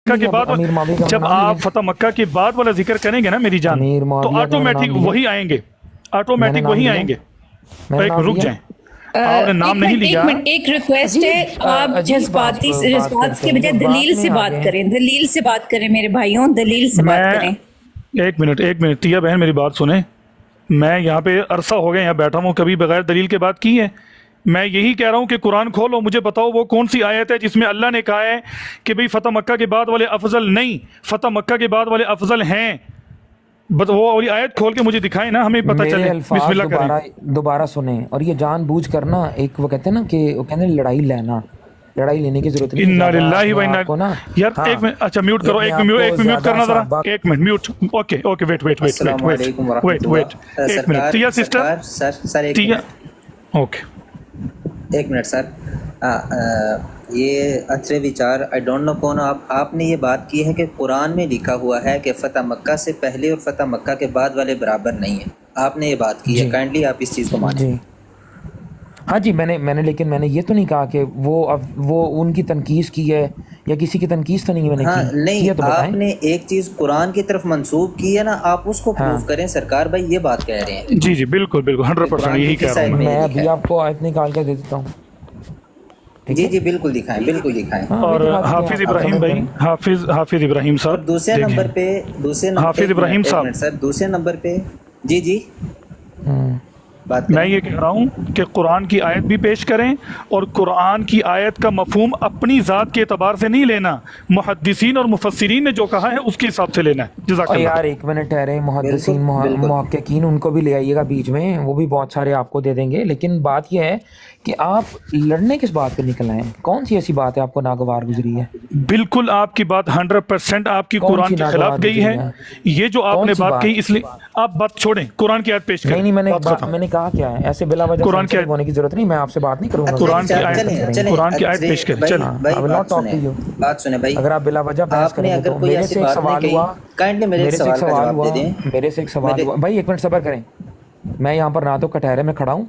مکہ کے بعد جب آپ فتح مکہ کے بعد والا ذکر کریں گے نا میری جان تو آٹومیٹک وہی آئیں گے، آٹومیٹک وہی آئیں گے۔ ایک رک جائیں، آپ نے نام نہیں لیا۔ ایک ریکویسٹ ہے، آپ جذبات کے بجائے دلیل سے بات کریں، دلیل سے بات کریں میرے بھائیوں، دلیل سے بات کریں۔ ایک منٹ تیا بہن میری بات سنیں، میں یہاں پہ عرصہ ہو گیا یہاں بیٹھا ہوں، کبھی بغیر دلیل کے بات کی ہے؟ میں یہی کہہ رہا ہوں کہ قرآن کھولو، مجھے بتاؤ وہ کون سی آیت ہے جس میں اللہ نے کہا ہے کہ بھئی فتح مکہ کے بعد والے افضل نہیں، فتح مکہ کے بعد والے افضل ہیں؟ وہ والی آیت کھول کے مجھے دکھائیں نا، ہمیں پتہ چلے۔ بسم اللہ کریں، دوبارہ سنیں، اور یہ جان بوجھ کرنا ایک وہ کہتے ہیں نا کہ وہ کہتے ہیں لڑائی لینے کی ضرورت نہیں۔ انا للہ و انا یار ایک منٹ، اچھا میوٹ کرو، ایک منٹ کرنا ذرا، ایک منٹ میوٹ۔ اوکے ویٹ ایک منٹ، تیا سسٹر تیا، اوکے ایک منٹ سر، یہ اترے وچار آئی ڈونٹ نو کون آپ نے یہ بات کی ہے کہ قرآن میں لکھا ہوا ہے کہ فتح مکہ سے پہلے اور فتح مکہ کے بعد والے برابر نہیں ہیں، آپ نے یہ بات کی ہے، کائنڈلی آپ اس چیز کو مانیں۔ ہاں جی، میں نے لیکن میں نے یہ تو نہیں کہا کہ وہ ان کی تنقید کی ہے یا کسی کی تنقید تو نہیں میں نے کی۔ نہیں، آپ نے ایک چیز قرآن کی طرف منسوب کی ہے نا، آپ اس کو پروف کریں سرکار بھائی، یہ بات کہہ رہے ہیں۔ جی بالکل 100% یہی کہہ رہا ہوں میں ابھی آپ کو آیت نکال کے دے دیتا ہوں۔ جی بالکل دکھائیں۔ اور حافظ ابراہیم بھائی، حافظ ابراہیم صاحب، دوسرے نمبر پہ حافظ ابراہیم صاحب سر، دوسرے نمبر پہ جی میں یہ کہہ رہا ہوں کہ قرآن کی آیت بھی پیش کریں، اور قرآن کی آیت کا مفہوم اپنی ذات کے اعتبار سے نہیں لینا، محدثین اور مفسرین نے جو کہا ہے اس کے حساب سے لینا ہے۔ جزاک اللہ۔ یار ایک منٹ ٹھہرے، محدثین محققین ان کو بھی لے آئیے گا بیچ میں، وہ بھی بہت سارے آپ کو دے دیں گے، لیکن بات یہ ہے کہ آپ لڑنے کس بات پہ نکل آئے ہیں؟ کون سی ایسی بات ہے آپ کو ناگوار گزری ہے؟ بالکل آپ کی بات 100% آپ کی قرآن کے خلاف گئی ہے، یہ جو آپ نے بات کہی، اس لیے آپ بات چھوڑیں، قرآن کی آیت پیش کریں۔ نہیں میں نے کہا کیا ہے، ایسے بلا وجہ قرآن کی ہونے کی ضرورت نہیں، میں آپ سے بات نہیں کروں گا۔ قرآن کی آیت پیش کریں۔ چلیں بات سنیں بھائی، اگر آپ بلا وجہ بحث کریں گے تو میرے سے ایک سوال ہوا بھائی، ایک منٹ صبر کریں، میں یہاں پر نہ تو کٹہرے میں کھڑا ہوں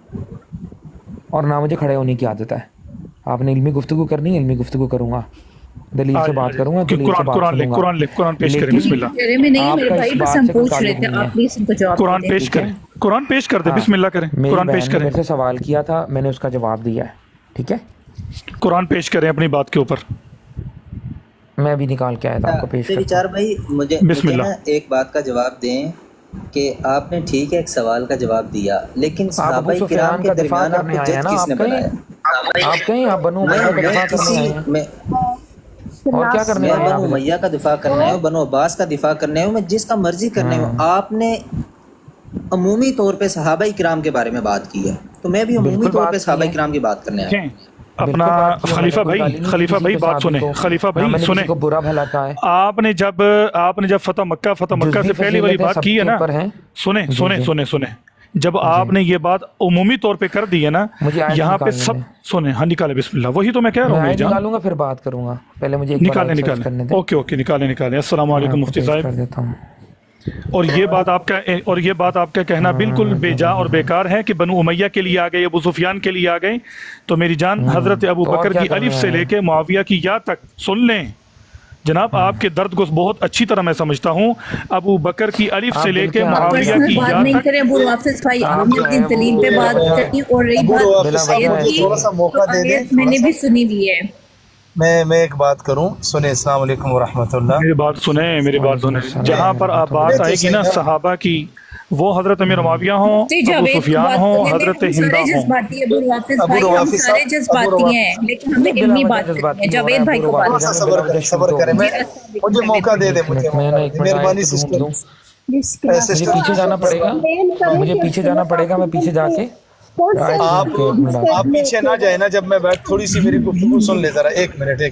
اور نہ مجھے کھڑے ہونے کی عادت ہے۔ آپ نے علمی گفتگو کرنی ہے، علمی گفتگو کروں گا، دلیل سے بات کروں گا، دلیل سے بات کروں گا۔ قرآن پیش کریں، بسم اللہ۔ قرآن پیش کر دیں، بسم اللہ کریں، قرآن پیش کریں۔ میرے سے سوال کیا تھا، میں نے اس کا جواب دیا ہے، ٹھیک ہے؟ قرآن پیش کریں اپنی بات کے اوپر۔ میں بھی نکال کے آیا تھا، آپ کو پیش کرتا ہوں۔ چار بھائی مجھے ایک بات کا جواب دیں کہ آپ نے ٹھیک ہے ایک سوال کا جواب دیا، لیکن صحابہ کرام کے درمیان آپ کو جج کس نے بنایا؟ آپ کہیں آپ بنو امیہ کا دفاع کرنے آئے ہیں، اور کیا کرنے آئے ہیں؟ بنو امیہ کا دفاع کرنے ہوں، بنو عباس کا دفاع کرنے ہوں، میں جس کا مرضی کرنے ہوں۔ آپ نے عمومی طور پہ صحابہ کرام کے بارے میں بات کی ہے، تو میں بھی عمومی طور پہ صحابہ کرام کی بات کرنے آیا ہوں۔ اپنا خلیفہ بھائی بات سنیں، خلیفہ بھائی سنیں، برا بھلا کہا ہے۔ آپ نے جب فتح مکہ سے پہلی والی بات کی ہے نا، سنیں جب آپ نے یہ بات عمومی طور پہ کر دی ہے نا، یہاں پہ سب سنیں، ہاں نکالے بسم اللہ، وہی تو میں کہہ رہا ہوں، نکالوں گا پھر بات کروں گا، پہلے مجھے نکالیں، اوکے نکالیں۔ السلام علیکم مفتی صاحب۔ اور یہ بات آپ کا کہنا بالکل بے جا اور بیکار ہے کہ بنو امیہ کے لیے آ گئے، ابو سفیان کے لیے آ گئے، تو میری جان حضرت ابو بکر کی الف سے لے کے معاویہ کی یا تک سن لیں جناب، آپ کے درد کو بہت اچھی طرح میں سمجھتا ہوں۔ ابو بکر کی الف سے لے کے معاویہ کی یا تک۔ ابو حافظ بھائی آپ نے دلیل پہ بات کرنی، اور رہی بات میں نے بھی سنی دی ہے۔ میں ایک بات کروں، سنیں، السلام علیکم ورحمۃ اللہ۔ میری بات سنیں، جہاں پر آپ بات آئے گی نا صحابہ کی، وہ حضرت امیر معاویہ ہوں، ابو سفیان ہوں، حضرت ہندا ہوں، سارے جذباتی ہیں، لیکن ہمیں علمی بات کرنی ہے۔ جاوید بھائی کو بات صبر کریں، مجھے موقع دے دیں، مہربانی سسٹر۔ مجھے پیچھے جانا پڑے گا، میں پیچھے جا کے آپ پیچھے نہ جائیں نا، جب میں بیٹھ تھوڑی سی میری گفتگو سن لے ذرا، ایک منٹ۔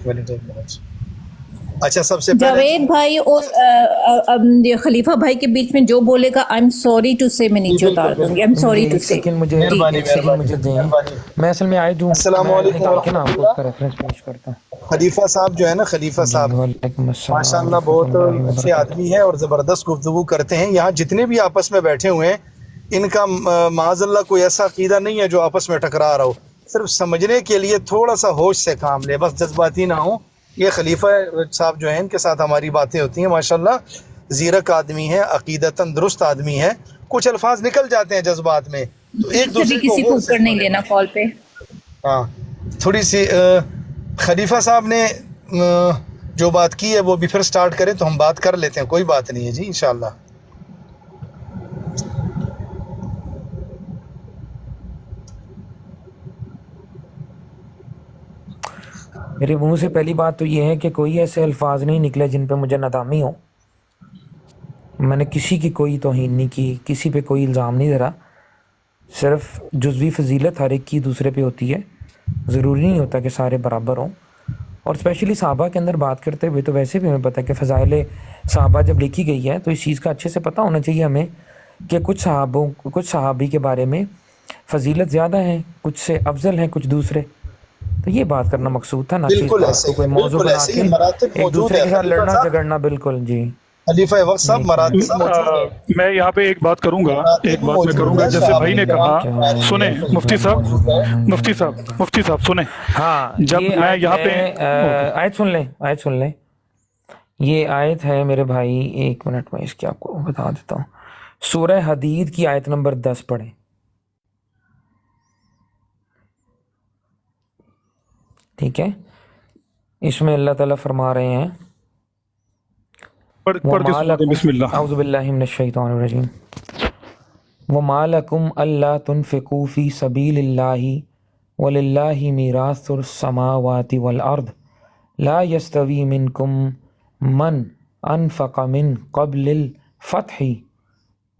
اچھا، سب سے پہلے جاوید بھائی اور خلیفہ بھائی کے بیچ میں جو بولے گا آئی ایم سوری ٹو سے، میں نیچے اتار دوں گی، آئی ایم سوری ٹو سے۔ مجھے دیں، میں اصل میں آئے جو السلام علیکم خلیفہ صاحب جو ہے نا، خلیفہ صاحب ماشاء اللہ بہت اچھے آدمی ہیں اور زبردست گفتگو کرتے ہیں۔ یہاں جتنے بھی آپس میں بیٹھے ہوئے ہیں، ان کا معاذ اللہ کوئی ایسا عقیدہ نہیں ہے جو آپس میں ٹکرا رہا ہو، صرف سمجھنے کے لیے تھوڑا سا ہوش سے کام لے، بس جذباتی نہ ہو۔ یہ خلیفہ صاحب جو ہیں ان کے ساتھ ہماری باتیں ہوتی ہیں، ماشاءاللہ زیرک آدمی ہے، عقیدتاً درست آدمی ہے، کچھ الفاظ نکل جاتے ہیں جذبات میں تو ایک دوسرے کسی کو اوپر نہیں لینا کال پہ. ہاں تھوڑی سی خلیفہ صاحب نے جو بات کی ہے وہ بھی پھر سٹارٹ کریں تو ہم بات کر لیتے ہیں، کوئی بات نہیں ہے جی انشاءاللہ. میرے منہ سے پہلی بات تو یہ ہے کہ کوئی ایسے الفاظ نہیں نکلے جن پہ مجھے ندامی ہو. میں نے کسی کی کوئی توہین نہیں کی، کسی پہ کوئی الزام نہیں دھرا. صرف جزوی فضیلت ہر ایک کی دوسرے پہ ہوتی ہے، ضروری نہیں ہوتا کہ سارے برابر ہوں. اور اسپیشلی صحابہ کے اندر بات کرتے ہوئے تو ویسے بھی ہمیں پتہ ہے کہ فضائل صحابہ جب لکھی گئی ہے تو اس چیز کا اچھے سے پتہ ہونا چاہیے ہمیں کہ کچھ صحابی کے بارے میں فضیلت زیادہ ہیں، کچھ سے افضل ہیں کچھ دوسرے. تو یہ بات کرنا مقصود تھا، نہ کہ اس بات کو کوئی موضوع بنا کے ایک دوسرے کے ساتھ لڑنا جھگڑنا. بالکل جی خلیفہ وقت صاحب مراتب موجود ہے. میں یہاں پہ ایک بات کروں گا، جیسے بھائی نے کہا، سنیں مفتی صاحب سنیں. ہاں جب میں یہاں پہ آیت سن لیں. یہ آیت ہے میرے بھائی، ایک منٹ میں اس کی آپ کو بتا دیتا ہوں. سورہ حدید کی آیت نمبر 10 پڑھیں. ٹھیک ہے، اس میں اللہ تعالیٰ فرما رہے ہیں بسم اللہ. اعوذ باللہ من الشیطان الرجیم. وَمَا لَكُمْ أَلَّا تُنْفِقُوا فِي سَبِيلِ اللَّهِ وَلِلَّهِ مِيرَاثُ السَّمَاوَاتِ وَالْأَرْضِ لَا يَسْتَوِي مِنْكُمْ مَنْ أَنْفَقَ مِنْ قَبْلِ الْفَتْحِ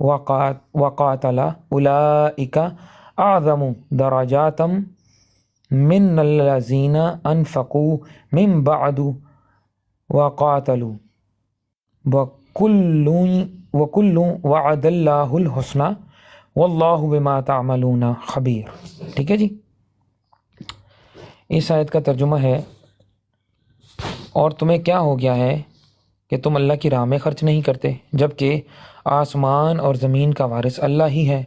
وَقَاتَلَ أُولَئِكَ أَعْظَمُ دَرَجَاتًا مِنَ الَّذِينَ أَنْفَقُوا مِنْ بَعْدُ وَقَاتَلُوا وَكُلٌّ وَعَدَ اللَّهُ الْحُسْنَى وَاللَّهُ بِمَا تَعْمَلُونَ خَبِيرٌ. ٹھیک ہے جی، اس آیت کا ترجمہ ہے اور تمہیں کیا ہو گیا ہے کہ تم اللہ کی راہ میں خرچ نہیں کرتے جبکہ آسمان اور زمین کا وارث اللہ ہی ہے.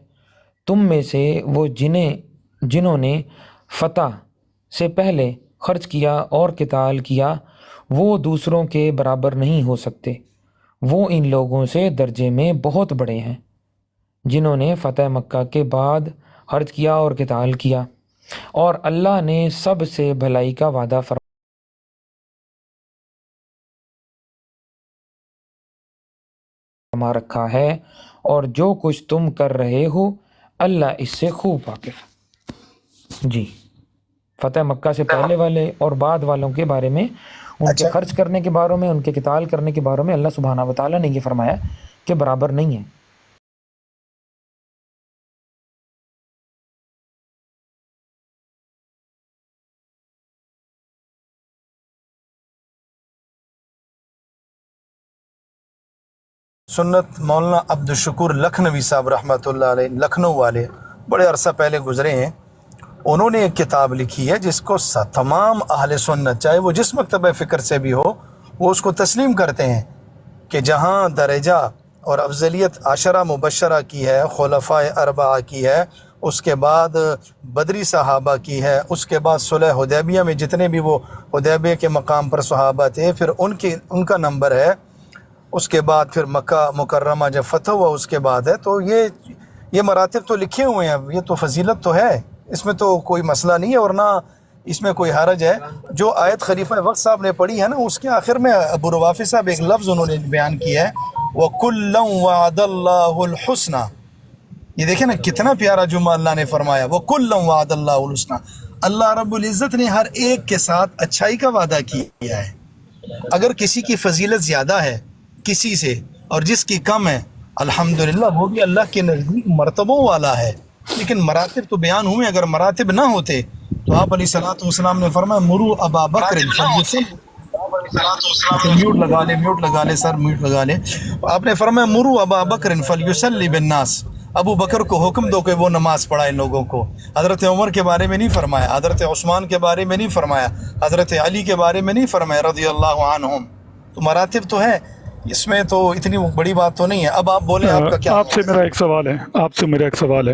تم میں سے وہ جنہوں نے فتح سے پہلے خرچ کیا اور قتال کیا وہ دوسروں کے برابر نہیں ہو سکتے، وہ ان لوگوں سے درجے میں بہت بڑے ہیں جنہوں نے فتح مکہ کے بعد خرچ کیا اور قتال کیا، اور اللہ نے سب سے بھلائی کا وعدہ فرما رکھا ہے، اور جو کچھ تم کر رہے ہو اللہ اس سے خوب واقف. جی، فتح مکہ سے پہلے والے اور بعد والوں کے بارے میں، ان کے خرچ کرنے کے بارے میں، ان کے قتال کرنے کے بارے میں اللہ سبحانہ و تعالیٰ نے یہ فرمایا کہ برابر نہیں ہے. سنت مولانا عبد الشکور لکھنوی صاحب رحمۃ اللہ علیہ، لکھنؤ والے، بڑے عرصہ پہلے گزرے ہیں. انہوں نے ایک کتاب لکھی ہے جس کو تمام اہل سنت چاہے وہ جس مکتبہ فکر سے بھی ہو وہ اس کو تسلیم کرتے ہیں کہ جہاں درجہ اور افضلیت عشرہ مبشرہ کی ہے، خلفاء اربعہ کی ہے، اس کے بعد بدری صحابہ کی ہے، اس کے بعد صلح حدیبیہ میں جتنے بھی وہ حدیبیہ کے مقام پر صحابہ تھے پھر ان کا نمبر ہے، اس کے بعد پھر مکہ مکرمہ جب فتح ہوا اس کے بعد ہے. تو یہ مراتب تو لکھے ہوئے ہیں، یہ تو فضیلت تو ہے، اس میں تو کوئی مسئلہ نہیں ہے اور نہ اس میں کوئی حرج ہے. جو آیت خلیفہ وقت صاحب نے پڑھی ہے نا، اس کے آخر میں ابو روافی صاحب ایک لفظ انہوں نے بیان کیا ہے، وَكُلًّا وَعَدَ اللَّهُ الْحُسْنَى. یہ دیکھیں نا کتنا پیارا جملہ اللہ نے فرمایا، وَكُلًّا وَعَدَ اللَّهُ الْحُسْنَى. اللہ رب العزت نے ہر ایک کے ساتھ اچھائی کا وعدہ کیا ہے. اگر کسی کی فضیلت زیادہ ہے کسی سے اور جس کی کم ہے، الحمدللہ وہ بھی اللہ کے نزدیک مرتبوں والا ہے. لیکن مراتب تو بیان ہوئے، اگر مراتب نہ ہوتے تو آپ علیہ الصلوۃ والسلام نے فرمایا مرو ابا بکر میوٹ لگا لے سر، میوٹ لگا لے. آپ نے فرمایا مرو ابا بکر فلیصلی بالناس، ابو بکر کو حکم دو کہ وہ نماز پڑھائے لوگوں کو. حضرت عمر کے بارے میں نہیں فرمایا، حضرت عثمان کے بارے میں نہیں فرمایا، حضرت علی کے بارے میں نہیں فرمایا رضی اللہ عنہم. تو مراتب تو ہے، اس میں تو اتنی بڑی بات تو نہیں ہے. اب آپ بولیں آپ کا کیا؟ آپ سے میرا ایک سوال ہے.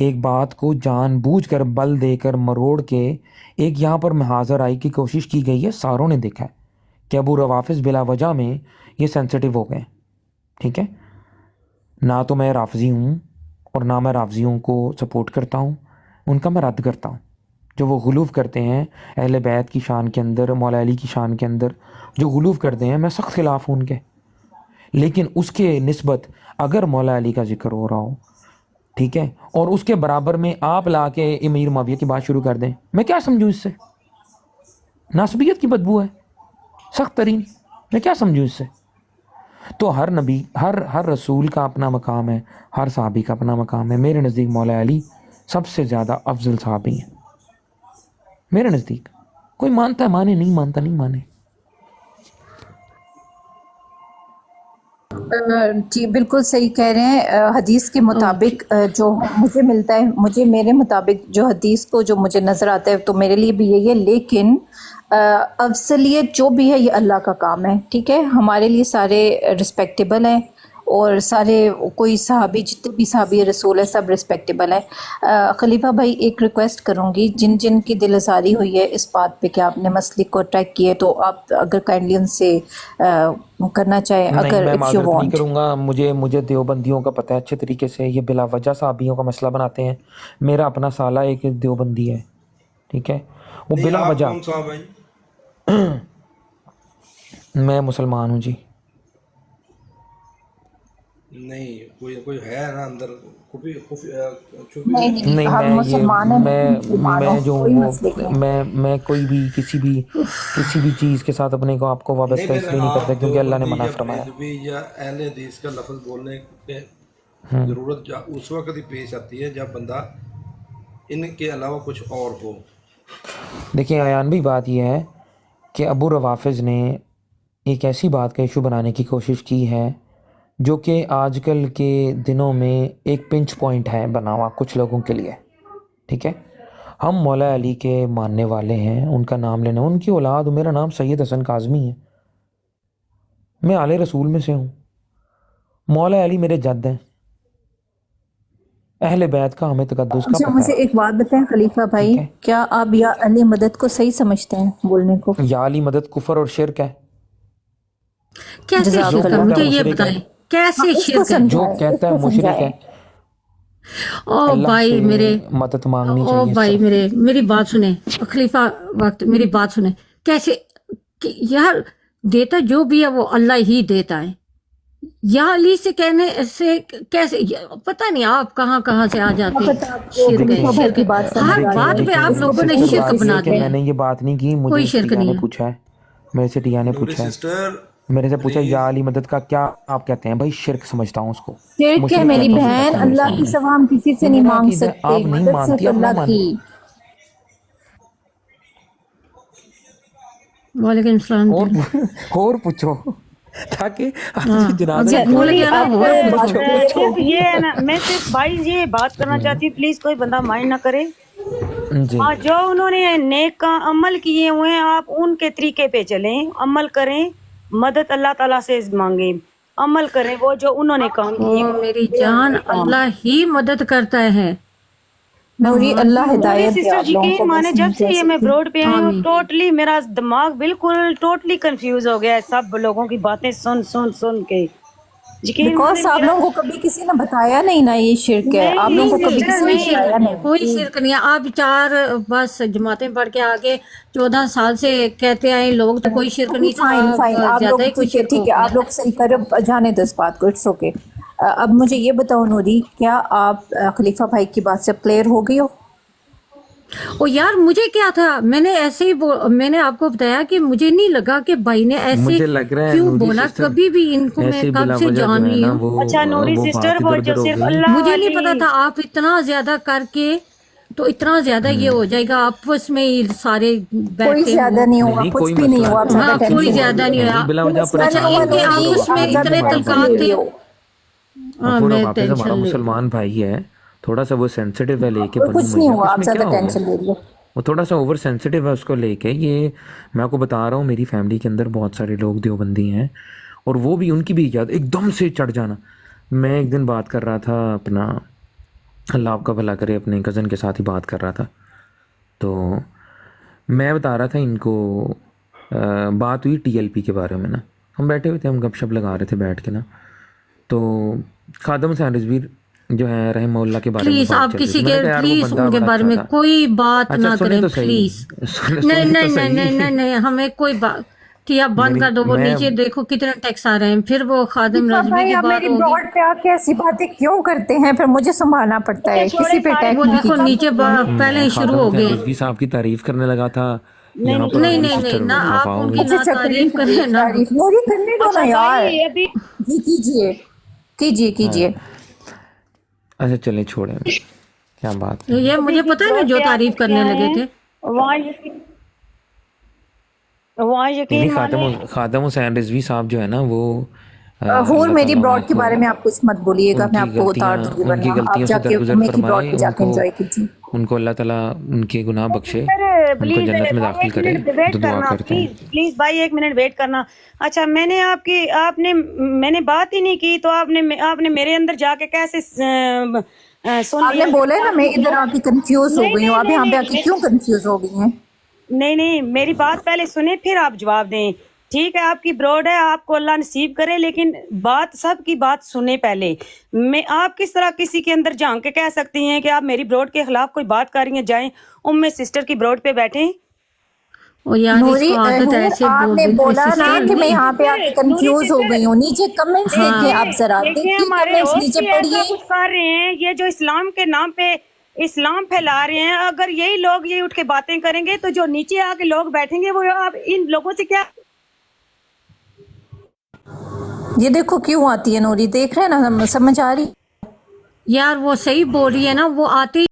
ایک بات کو جان بوجھ کر بل دے کر مروڑ کے ایک یہاں پر محاذ آئی کی کوشش کی گئی ہے. ساروں نے دیکھا ہے کہ ابو روافظ بلا وجہ میں یہ سینسٹیو ہو گئے. ٹھیک ہے, نہ تو میں رافضی ہوں اور نہ میں رافضیوں کو سپورٹ کرتا ہوں, ان کا میں رد کرتا ہوں. جو وہ غلو کرتے ہیں اہل بیت کی شان کے اندر, مولا علی کی شان کے اندر جو غلو کرتے ہیں, میں سخت خلاف ہوں ان کے. لیکن اس کے نسبت اگر مولا علی کا ذکر ہو رہا ہو, ٹھیک ہے, اور اس کے برابر میں آپ لا کے امیر معاویہ کی بات شروع کر دیں, میں کیا سمجھوں اس سے؟ ناسبیت کی بدبو ہے سخت ترین, میں کیا سمجھوں اس سے؟ تو ہر نبی, ہر رسول کا اپنا مقام ہے, ہر صحابی کا اپنا مقام ہے. میرے نزدیک مولا علی سب سے زیادہ افضل صحابی ہیں میرے نزدیک. کوئی مانتا ہے مانے, نہیں مانتا نہیں مانے. جی بالکل صحیح کہہ رہے ہیں. حدیث کے مطابق جو مجھے ملتا ہے, میرے مطابق جو حدیث کو جو مجھے نظر آتا ہے تو میرے لیے بھی یہی ہے. لیکن افضلیت جو بھی ہے یہ اللہ کا کام ہے. ٹھیک ہے, ہمارے لیے سارے رسپیکٹیبل ہیں اور سارے کوئی صحابی, جتنے بھی صحابی رسول ہے سب رسپیکٹیبل ہے. خلیفہ بھائی ایک ریکویسٹ کروں گی, جن کی دل آزاری ہوئی ہے اس بات پہ کہ آپ نے مسلک کو ٹریک کیے, تو آپ اگر کائنڈلی ان سے کرنا چاہیں, اگر میں اف یو معذرت نہیں وانٹ. کروں گا. مجھے دیوبندیوں کا پتہ ہے اچھے طریقے سے, یہ بلا وجہ صحابیوں کا مسئلہ بناتے ہیں. میرا اپنا سالہ ایک دیوبندی ہے, ٹھیک ہے, وہ بلا وجہ. میں مسلمان ہوں جی. نہیں کوئی ہے نا اندر نہیں ہم مسلمان ہیں, میں جو کوئی ہوں مسئلہ نہیں. میں کوئی بھی کسی بھی چیز کے ساتھ اپنے کو آپ کو وابستہ اس لیے نہیں کرتا کیونکہ اللہ نے منع فرمایا. یا اہل حدیث کا لفظ بولنے کی ضرورت اس وقت ہی پیش آتی ہے جب بندہ ان کے علاوہ کچھ اور ہو. دیکھیں ایان بھی, بات یہ ہے کہ ابو روافظ نے ایک ایسی بات کا ایشو بنانے کی کوشش کی ہے جو کہ آج کل کے دنوں میں ایک پنچ پوائنٹ ہے بنا ہوا کچھ لوگوں کے لیے. ٹھیک ہے, ہم مولا علی کے ماننے والے ہیں, ان کا نام لینا, ان کی اولاد. میرا نام سید حسن کاظمی ہے, میں آل رسول میں سے ہوں. مولا علی میرے جد ہیں, اہل بیت کا ہمیں تقدس کا پتہ مجھے ہے. ایک بات بتائیں خلیفہ بھائی, کیا آپ یا علی مدد کو صحیح سمجھتے ہیں بولنے کو؟ یا علی مدد کفر اور شرک ہے. کیسے جزاک شرک ہے, اللہ. مجھے یہ بتائیں کیسے شرک ہے؟ جو کہتا ہے مشرک ہے. او اللہ بھائی سے میرے, مدد مانگنی او چاہیے بھائی صرف. میری بات سنیں خلیفہ وقت, میری بات سنیں. کیسے یار دیتا جو بھی ہے وہ اللہ ہی دیتا ہے. یا علی سے کہنے سے کیسے, پتہ نہیں آپ کہاں سے آ جاتے ہیں. شرک ہر بات پہ آپ لوگوں نے شرک بنا کہ دیا. میں نے یہ بات نہیں کی, مجھے کوئی شرک ٹیا نہیں نے ہے. پوچھا ہے, میرے سے ٹیا نے پوچھا ہے, میرے سے پوچھا یا علی مدد کا کیا آپ کہتے ہیں. بھائی شرک سمجھتا ہوں اس کو. شرک ہے میری بہن, اللہ کی سوا ہم کسی سے نہیں مانگ سکتے, آپ نہیں مدد مانتی, صرف اب نہ اللہ مانیں. کی. وعلیکم السلام. اور پوچھو تاکہ نوری آپ بات صرف یہ ہے نا, میں صرف بھائی یہ بات کرنا چاہتی ہوں, پلیز کوئی بندہ مائنڈ نہ کرے. ہاں, جو انہوں نے نیک کا عمل کیے ہوئے ہیں آپ ان کے طریقے پہ چلیں, عمل کریں, مدد اللہ تعالیٰ سے مانگیں, عمل کریں وہ جو انہوں نے کام کیے. میری جان اللہ ہی مدد کرتا ہے. نوری اللہ ہدایت دے سسٹر آپ جی لوگوں کی کو. ماں نے بس جب سے یہ میں بروڈ پہ آئی ہوں آمین. ٹوٹلی میرا دماغ بالکل ٹوٹلی کنفیوز ہو گیا ہے سب لوگوں کی باتیں سن کے. بیکاز آپ لوگوں کو کبھی کسی نے بتایا نہیں نا یہ شرک ہے, آپ لوگوں کو کبھی کسی نے بتایا نہیں. کوئی شرک نہیں ہے. آپ 4 بس جماعتیں پڑھ کے آگے 14 سال سے کہتے آئے لوگ, تو کوئی شرک نہیں تھا. فائن آپ لوگ زیادہ ہی کوئی ٹھیک ہے, شرک ہو ٹھیک ہے, گیا. آپ لوگ صحیح کرو, جانے دو اس بات کو, اٹس اوکے. اب مجھے یہ بتاؤ نوری, کیا آپ خلیفہ بھائی کی بات سے کلیئر ہو گئی ہو؟ او یار مجھے کیا تھا, میں نے ایسے ہی میں نے آپ کو بتایا کہ مجھے نہیں لگا کہ بھائی نے ایسے کیوں بولا. کبھی بھی ان کو میں کب سے جان رہی ہوں. اچھا نوری سسٹر, وہ جو صرف اللہ مجھے نہیں پتا تھا آپ اتنا زیادہ کر کے, تو اتنا زیادہ یہ ہو جائے گا آپس میں سارے کوئی زیادہ نہیں ہوا, کچھ بھی نہیں ہوا. ہاں کوئی زیادہ نہیں ہوا. آپس میں اتنے تلقات تھے. ہمارا مسلمان بھائی ہے, تھوڑا سا وہ سینسٹیو ہے لے کے, کچھ نہیں ہوا, آپ زیادہ ٹینشن لے لو. وہ تھوڑا سا اوور سینسٹیو ہے اس کو لے کے. یہ میں آپ کو بتا رہا ہوں, میری فیملی کے اندر بہت سارے لوگ دیوبندی ہیں, اور وہ بھی ان کی بھی ایجاد ایک دم سے چڑھ جانا. میں ایک دن بات کر رہا تھا اپنا اللہ آپ کا بھلا کرے. اپنے کزن کے ساتھ ہی بات کر رہا تھا تو میں بتا رہا تھا ان کو بات ہوئی ٹی ایل پی کے بارے میں نا. ہم بیٹھے ہوئے تھے, ہم گپ شپ لگا رہے تھے بیٹھ کے نا. تو خادم حسین رضوی جو ہے رحمہ اللہ کے بارے میں پلیز بات آپ چل رہی کسی تھی. میں کے نے کہا یار وہ پلیز بندہ ان کے بڑا بارے اچھا میں تھا. کوئی بات اچھا نہ سنیں کریں تو صحیح, پلیز. سنیں تو نہیں صحیح. نہیں ہمیں کوئی بات ٹھیک آپ بند کر دو. وہ میں نیچے دیکھو کتنے ٹیکس آ رہے ہیں. پھر وہ خادم خلیفہ رضوی بھائی کی آپ بات میری ہوگی. براڈ پہ آ کے ایسی باتیں کیوں کرتے ہیں؟ پھر مجھے سنبھالنا پڑتا ہے, چھوڑے کسی پہ سارے اٹیک وہ نہیں دیکھو کیجیے. نیچے پہلے میں ہی شروع خادم ہو حسین گئے. رضوی صاحب کی تعریف کرنے لگا تھا. یہاں پر نہیں میری نہیں سسٹر نہ آپ وفا ان ہو کی گئی. نہ تعریف کریں نا. تعریف نوری کرنے دو نا اچھا یار. بھائی ابھی جی کیجیے کیجیے. اچھا چلیں چھوڑیں, کیا بات ہے. یہ ابھی مجھے جو پتا ہے نا بروڈ جو پہ آپ تعریف اٹھ کے کرنے آئے لگے ہیں تھے. وہاں نہیں یقین مانے. خادم حسین رضوی صاحب جو ہے نا وہ حور اللہ میری تعالیٰ براڈ کے بارے میں آپ کچھ مت بولیے گا, میں آپ کو اتار دوں گی, ان کی ورنہ آپ غلطیوں جا سے کے درگزر امی کی براڈ فرمائے. پہ جا کے انجوائے کیجیے. ان کو اللہ تعالیٰ ان کے گناہ بخشے, ان کو پلیز جنت میں داخل ایک کرے. منٹ تو ویٹ دعا کرنا, کرتے ہیں. پلیز بھائی ایک منٹ ویٹ کرنا. اچھا میں نے میں نے بات ہی نہیں کی تو آپ نے میرے اندر جا کے کیسے سن آپ لیا؟ نے بولا ہے نا میں ادھر آ کے کنفیوز ہو گئی ہوں, آپ یہاں پہ آ کے کیوں کنفیوز ہو گئی ہیں؟ نہیں میری بات پہلے سنیں پھر آپ جواب دیں. ٹھیک ہے آپ کی براڈ ہے, آپ کو اللہ نصیب کرے, لیکن بات سب کی بات سنیں پہلے. آپ کس طرح کسی کے اندر جھانک کے کہہ سکتی ہیں کہ آپ میری براڈ کے خلاف کوئی بات کر رہی ہیں؟ جائیں سسٹر کی براڈ پہ بیٹھیں. وہ یار اس نوری کو عادت حور ایسے آپ بول نے رہی بولا نا سسٹر کہ میں نہیں. یہاں پہ آ کے کنفیوز ہو گئی ہوں. نیچے کمنٹس دیکھیں آپ, ذرا دیکھیں دیکھیے ہمارے کمنٹس ہوسٹ نیچے بھی ایسا پڑھیے. کچھ کر رہے ہیں, یہ جو اسلام کے نام پہ اسلام پھیلا رہے ہیں. اگر یہی لوگ یہ اٹھ کے باتیں کریں گے تو جو نیچے آ کے لوگ بیٹھیں گے وہ آپ ان لوگوں سے کیا. یہ دیکھو کیوں آتی ہے نوری, دیکھ رہے ہیں نا, سمجھ آ رہی. یار وہ صحیح بول رہی ہے نا, وہ آتے